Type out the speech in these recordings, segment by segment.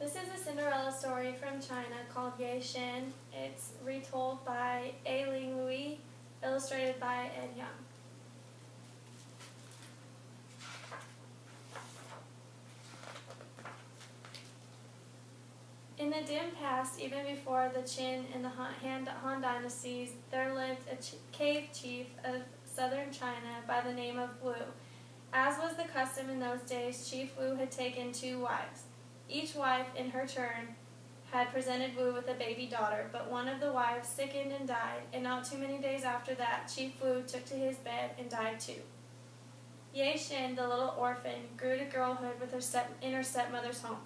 This is a Cinderella story from China called Yeh-Shen. It's retold by Ai-Ling, illustrated by Ed Young. In the dim past, even before the Qin and the Han dynasties, there lived a cave chief of southern China by the name of Wu. As was the custom in those days, Chief Wu had taken 2 wives. Each wife, in her turn, had presented Wu with a baby daughter, but one of the wives sickened and died, and not too many days after that, Chief Wu took to his bed and died too. Yeh-Shen, the little orphan, grew to girlhood with in her stepmother's home.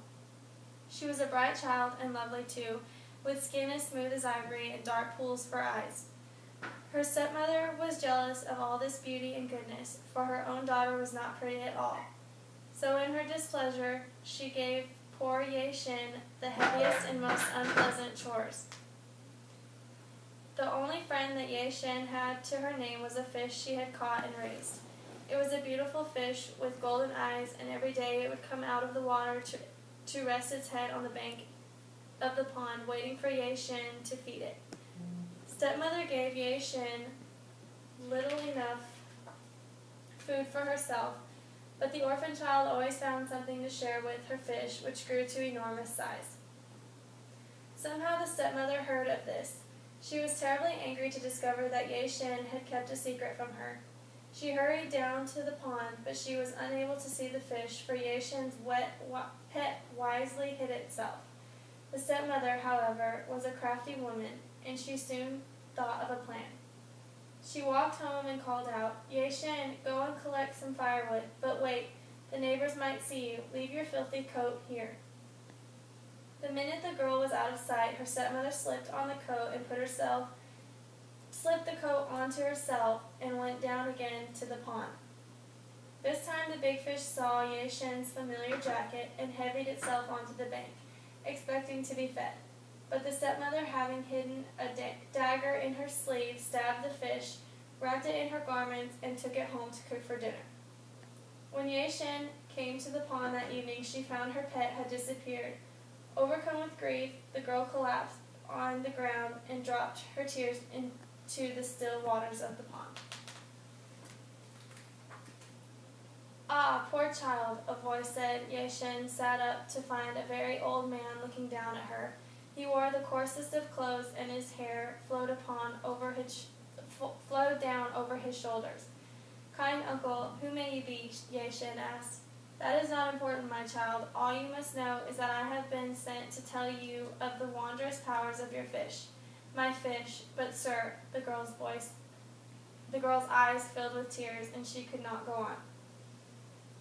She was a bright child and lovely too, with skin as smooth as ivory and dark pools for eyes. Her stepmother was jealous of all this beauty and goodness, for her own daughter was not pretty at all. So in her displeasure, she gave poor Yeh-Shen the heaviest and most unpleasant chores. The only friend that Yeh-Shen had to her name was a fish she had caught and raised. It was a beautiful fish with golden eyes, and every day it would come out of the water to rest its head on the bank of the pond, waiting for Yeh-Shen to feed it. Stepmother gave Yeh-Shen little enough food for herself, but the orphan child always found something to share with her fish, which grew to enormous size. Somehow the stepmother heard of this. She was terribly angry to discover that Yeh-Shen had kept a secret from her. She hurried down to the pond, but she was unable to see the fish, for Yeh-Shen's pet wisely hid itself. The stepmother, however, was a crafty woman, and she soon thought of a plan. She walked home and called out, "Yeh-Shen, go and collect some firewood, but wait, the neighbors might see you. Leave your filthy coat here." The minute the girl was out of sight, her stepmother slipped on the coat and slipped the coat onto herself and went down again to the pond. This time the big fish saw Yeh-Shen's familiar jacket and heavied itself onto the bank, expecting to be fed. But the stepmother, having hidden a dagger in her sleeve, stabbed the fish, wrapped it in her garments, and took it home to cook for dinner. When Yeh-Shen came to the pond that evening, she found her pet had disappeared. Overcome with grief, the girl collapsed on the ground and dropped her tears into the still waters of the pond. "Ah, poor child," a voice said. Yeh-Shen sat up to find a very old man looking down at her. He wore the coarsest of clothes, and his hair flowed down over his shoulders. "Kind uncle, who may you be?" Yeh-Shen asked. "That is not important, my child. All you must know is that I have been sent to tell you of the wondrous powers of your fish." "My fish, but sir," the girl's eyes filled with tears, and she could not go on.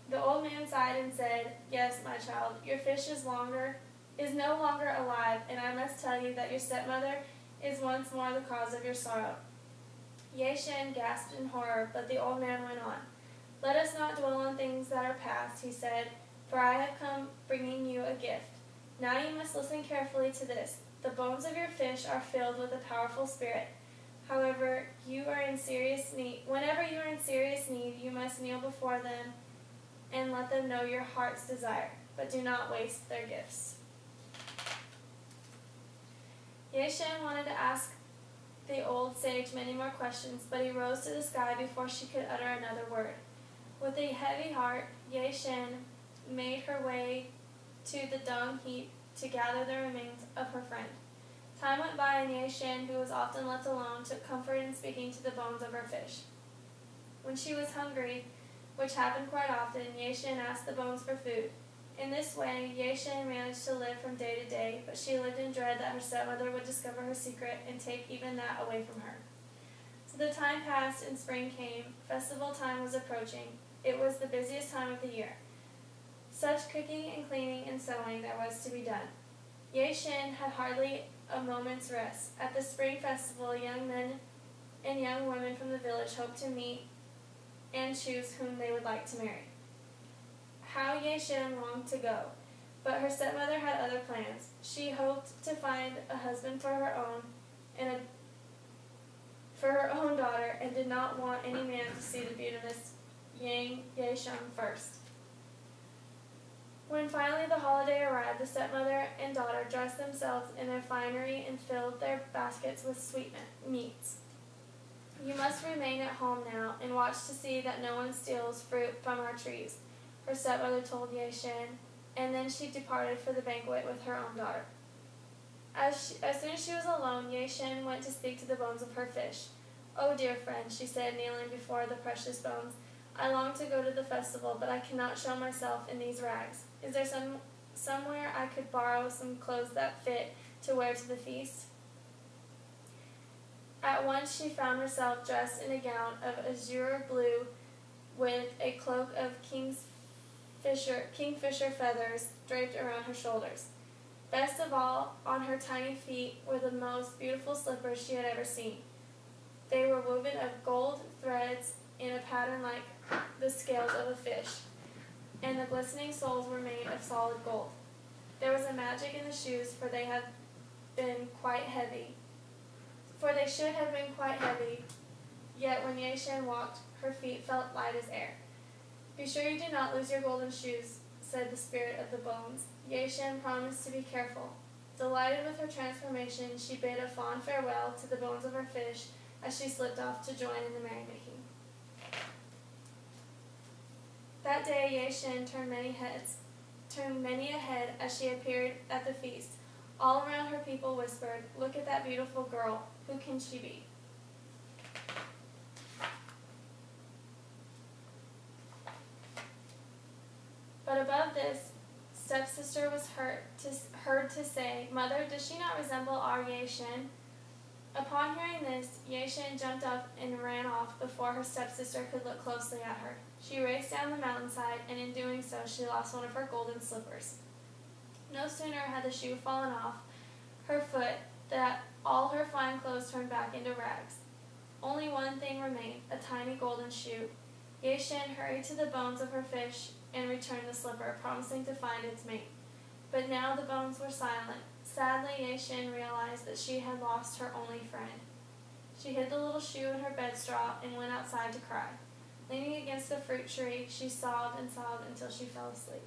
The old man sighed and said, "Yes, my child, your fish is no longer alive, and I must tell you that your stepmother is once more the cause of your sorrow." Yeh-Shen gasped in horror, but the old man went on. "Let us not dwell on things that are past," he said, "for I have come bringing you a gift. Now you must listen carefully to this. The bones of your fish are filled with a powerful spirit. Whenever you are in serious need, you must kneel before them and let them know your heart's desire, but do not waste their gifts." Yeh-Shen wanted to ask the old sage many more questions, but he rose to the sky before she could utter another word. With a heavy heart, Yeh-Shen made her way to the dung heap to gather the remains of her friend. Time went by, and Yeh-Shen, who was often left alone, took comfort in speaking to the bones of her fish. When she was hungry, which happened quite often, Yeh-Shen asked the bones for food. In this way, Yeh-Shen managed to live from day to day, but she lived in dread that her stepmother would discover her secret and take even that away from her. So the time passed and spring came. Festival time was approaching. It was the busiest time of the year. Such cooking and cleaning and sewing there was to be done. Yeh-Shen had hardly a moment's rest. At the spring festival, young men and young women from the village hoped to meet and choose whom they would like to marry. How Yeh-Shen longed to go, but her stepmother had other plans. She hoped to find a husband for her own daughter, and did not want any man to see the beauteous Yeh-Shen first. When finally the holiday arrived, the stepmother and daughter dressed themselves in their finery and filled their baskets with sweet meats. "You must remain at home now and watch to see that no one steals fruit from our trees," her stepmother told Yeh-Shen, and then she departed for the banquet with her own daughter. As soon as she was alone, Yeh-Shen went to speak to the bones of her fish. "Oh, dear friend," she said, kneeling before the precious bones, "I long to go to the festival, but I cannot show myself in these rags. Is there somewhere I could borrow some clothes that fit to wear to the feast?" At once she found herself dressed in a gown of azure blue with a cloak of kingfisher feathers draped around her shoulders. Best of all, on her tiny feet were the most beautiful slippers she had ever seen. They were woven of gold threads in a pattern like the scales of a fish, and the glistening soles were made of solid gold. There was a magic in the shoes, for they should have been quite heavy, yet when Yeh-Shen walked, her feet felt light as air. "Be sure you do not lose your golden shoes," said the spirit of the bones. Yeh-Shen promised to be careful. Delighted with her transformation, she bid a fond farewell to the bones of her fish as she slipped off to join in the merrymaking. That day Yeh-Shen turned many a head as she appeared at the feast. All around her people whispered, "Look at that beautiful girl. Who can she be?" But above this, stepsister was heard to say, "Mother, does she not resemble our Yeh-Shen?" Upon hearing this, Yeh-Shen jumped up and ran off before her stepsister could look closely at her. She raced down the mountainside, and in doing so she lost one of her golden slippers. No sooner had the shoe fallen off her foot than all her fine clothes turned back into rags. Only one thing remained, a tiny golden shoe. Yeh-Shen hurried to the bones of her fish and returned the slipper, promising to find its mate. But now the bones were silent. Sadly, Yeh-Shen realized that she had lost her only friend. She hid the little shoe in her bed straw and went outside to cry. Leaning against a fruit tree, she sobbed and sobbed until she fell asleep.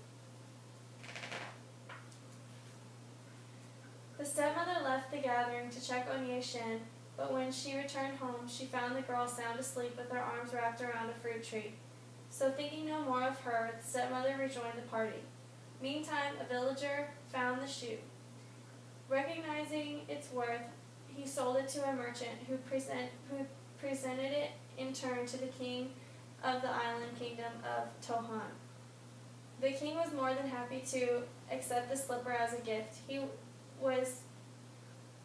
The stepmother left the gathering to check on Yeh-Shen, but when she returned home, she found the girl sound asleep with her arms wrapped around a fruit tree. So thinking no more of her, the stepmother rejoined the party. Meantime, a villager found the shoe. Recognizing its worth, he sold it to a merchant who presented it in turn to the king of the island kingdom of Tohan. The king was more than happy to accept the slipper as a gift. He was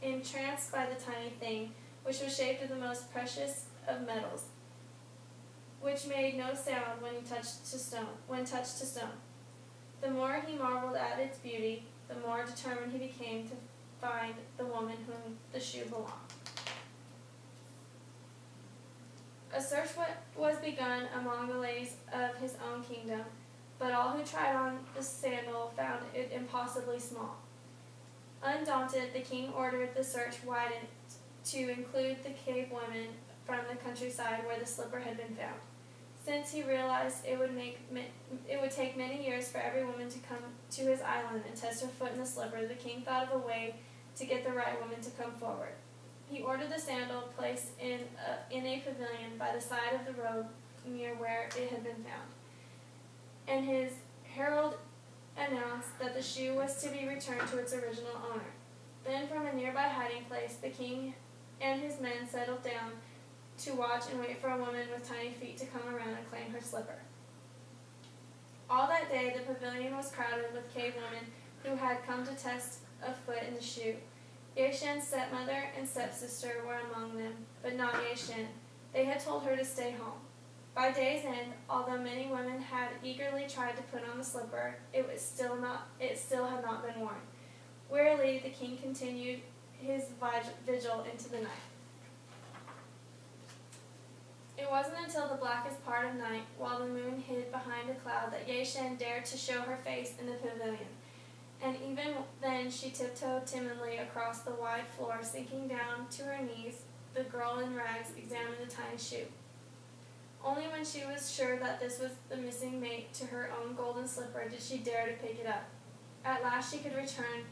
entranced by the tiny thing, which was shaped of the most precious of metals, which made no sound when touched to stone. The more he marveled at its beauty, the more determined he became to find the woman whom the shoe belonged. A search was begun among the ladies of his own kingdom, but all who tried on the sandal found it impossibly small. Undaunted, the king ordered the search widened to include the cave women from the countryside where the slipper had been found. Since he realized it would take many years for every woman to come to his island and test her foot in the slipper, the king thought of a way to get the right woman to come forward. He ordered the sandal placed in a pavilion by the side of the road near where it had been found, and his herald announced that the shoe was to be returned to its original owner. Then from a nearby hiding place, the king and his men settled down to watch and wait for a woman with tiny feet to come around and claim her slipper. All that day, the pavilion was crowded with cave women who had come to test a foot in the shoe. Yeh-Shen's stepmother and stepsister were among them, but not Yeh-Shen. They had told her to stay home. By day's end, although many women had eagerly tried to put on the slipper, it still had not been worn. Wearily, the king continued his vigil into the night. It wasn't until the blackest part of night, while the moon hid behind a cloud, that Yeh-Shen dared to show her face in the pavilion. And even then she tiptoed timidly across the wide floor, sinking down to her knees. The girl in rags examined the tiny shoe. Only when she was sure that this was the missing mate to her own golden slipper did she dare to pick it up. At last she could return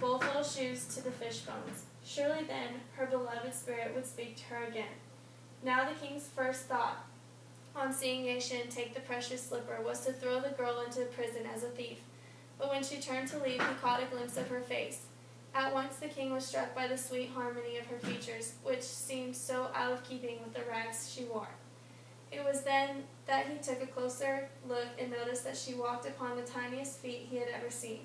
both little shoes to the fish bones. Surely then her beloved spirit would speak to her again. Now the king's first thought on seeing Yeh-Shen take the precious slipper was to throw the girl into prison as a thief. But when she turned to leave, he caught a glimpse of her face. At once the king was struck by the sweet harmony of her features, which seemed so out of keeping with the rags she wore. It was then that he took a closer look and noticed that she walked upon the tiniest feet he had ever seen.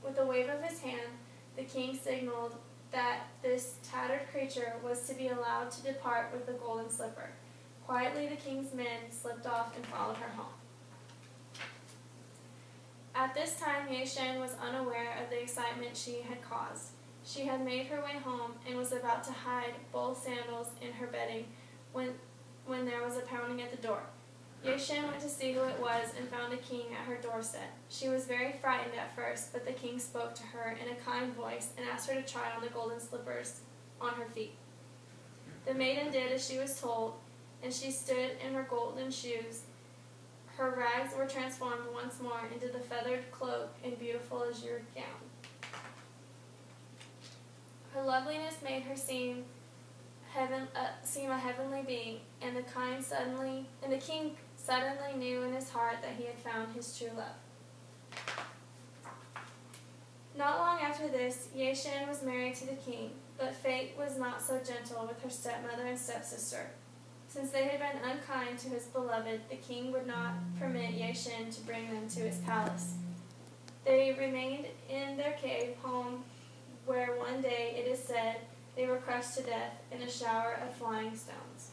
With a wave of his hand, the king signaled that this tattered creature was to be allowed to depart with the golden slipper. Quietly the king's men slipped off and followed her home. At this time, Yeh-Shen was unaware of the excitement she had caused. She had made her way home and was about to hide both sandals in her bedding when there was a pounding at the door. Yeh-Shen went to see who it was and found a king at her doorstep. She was very frightened at first, but the king spoke to her in a kind voice and asked her to try on the golden slippers on her feet. The maiden did as she was told, and she stood in her golden shoes. Her rags were transformed once more into the feathered cloak and beautiful azure gown. Her loveliness made her seem a heavenly being, and the king suddenly knew in his heart that he had found his true love. Not long after this, Yeh-Shen was married to the king, but fate was not so gentle with her stepmother and stepsister. Since they had been unkind to his beloved, the king would not permit Yeh-Shen to bring them to his palace. They remained in their cave home, where one day, it is said, they were crushed to death in a shower of flying stones.